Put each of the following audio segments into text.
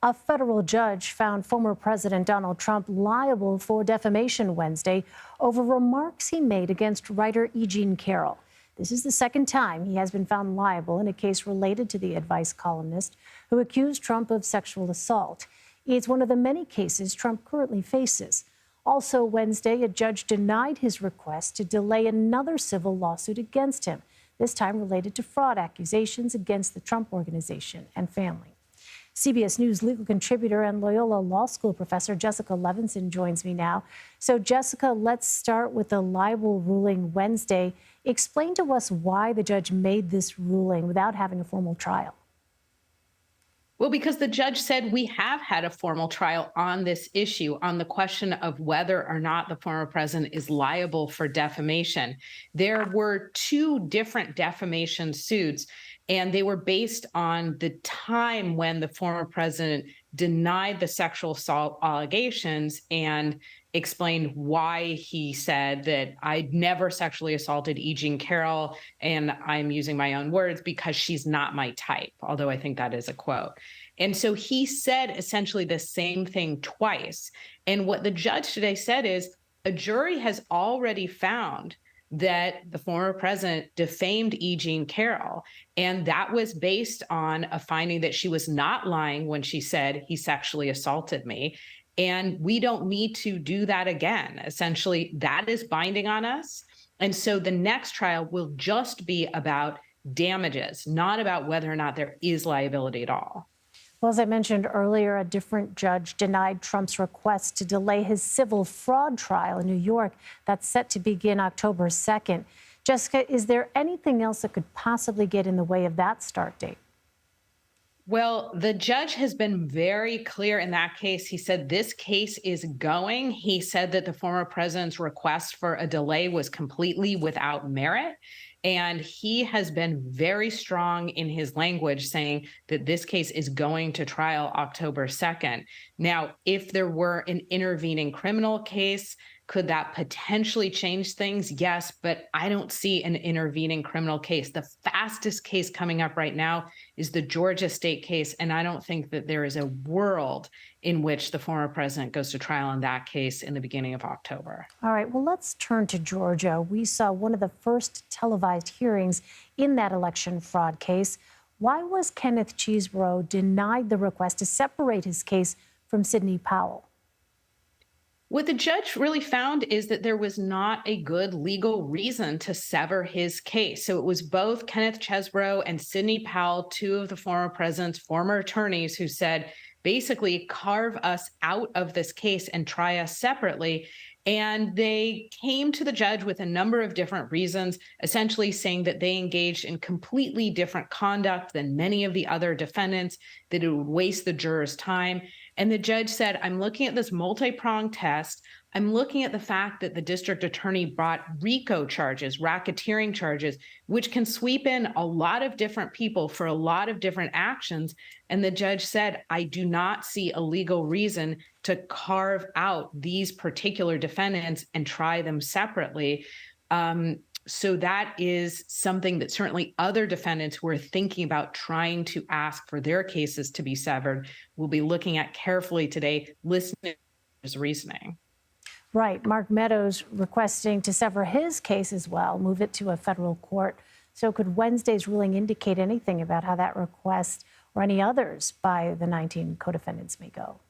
A federal judge found former President Donald Trump liable for defamation Wednesday over remarks he made against writer E. Jean Carroll. This is the second time he has been found liable in a case related to the advice columnist who accused Trump of sexual assault. It's one of the many cases Trump currently faces. Also Wednesday, a judge denied his request to delay another civil lawsuit against him, this time related to fraud accusations against the Trump Organization and family. CBS News legal contributor and Loyola Law School professor Jessica Levinson joins me now. So, Jessica, let's start with the liable ruling Wednesday. Explain to us why the judge made this ruling without having a formal trial. Well, because the judge said we have had a formal trial on this issue, on the question of whether or not the former president is liable for defamation. There were two different defamation suits, and they were based on the time when the former president denied the sexual assault allegations and explained why he said that I'd never sexually assaulted E. Jean Carroll, and I'm using my own words, because she's not my type, although I think that is a quote. And so he said essentially the same thing twice. And what the judge today said is a jury has already found that the former president defamed E. Jean Carroll. And that was based on a finding that she was not lying when she said he sexually assaulted me. And we don't need to do that again. Essentially, that is binding on us. And so the next trial will just be about damages, not about whether or not there is liability at all. Well, as I mentioned earlier, a different judge denied Trump's request to delay his civil fraud trial in New York that's set to begin October 2nd. Jessica, is there anything else that could possibly get in the way of that start date? Well, the judge has been very clear in that case. He said this case is going. He said that the former president's request for a delay was completely without merit. And he has been very strong in his language, saying that this case is going to trial October 2nd. Now, if there were an intervening criminal case, could that potentially change things? Yes, but I don't see an intervening criminal case. The fastest case coming up right now is the Georgia state case, and I don't think that there is a world in which the former president goes to trial in that case in the beginning of October. All right, well, let's turn to Georgia. We saw one of the first televised hearings in that election fraud case. Why was Kenneth Chesebro denied the request to separate his case from Sidney Powell? What the judge really found is that there was not a good legal reason to sever his case. So it was both Kenneth Chesebro and Sidney Powell, two of the former president's former attorneys, who said, basically, carve us out of this case and try us separately. And they came to the judge with a number of different reasons, essentially saying that they engaged in completely different conduct than many of the other defendants, that it would waste the jurors' time. And the judge said, I'm looking at this multi-pronged test. I'm looking at the fact that the district attorney brought RICO charges, racketeering charges, which can sweep in a lot of different people for a lot of different actions. And the judge said, I do not see a legal reason to carve out these particular defendants and try them separately. So that is something that certainly other defendants who are thinking about trying to ask for their cases to be severed will be looking at carefully today, listening to his reasoning. Right. Mark Meadows requesting to sever his case as well, move it to a federal court. So could Wednesday's ruling indicate anything about how that request or any others by the 19 co-defendants may go?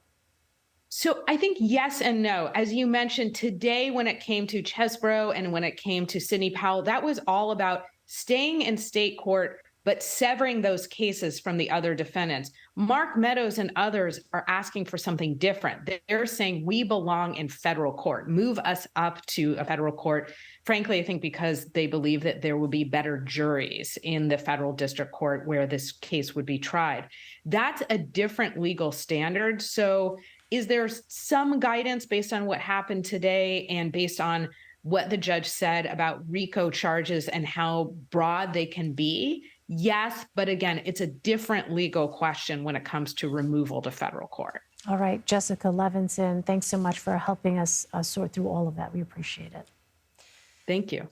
So I think yes and no. As you mentioned today, when it came to Chesebro and when it came to Sidney Powell, that was all about staying in state court, but severing those cases from the other defendants. Mark Meadows and others are asking for something different. They're saying we belong in federal court, move us up to a federal court. Frankly, I think because they believe that there will be better juries in the federal district court where this case would be tried. That's a different legal standard. So is there some guidance based on what happened today and based on what the judge said about RICO charges and how broad they can be? Yes, but again, it's a different legal question when it comes to removal to federal court. All right, Jessica Levinson, thanks so much for helping us sort through all of that. We appreciate it. Thank you.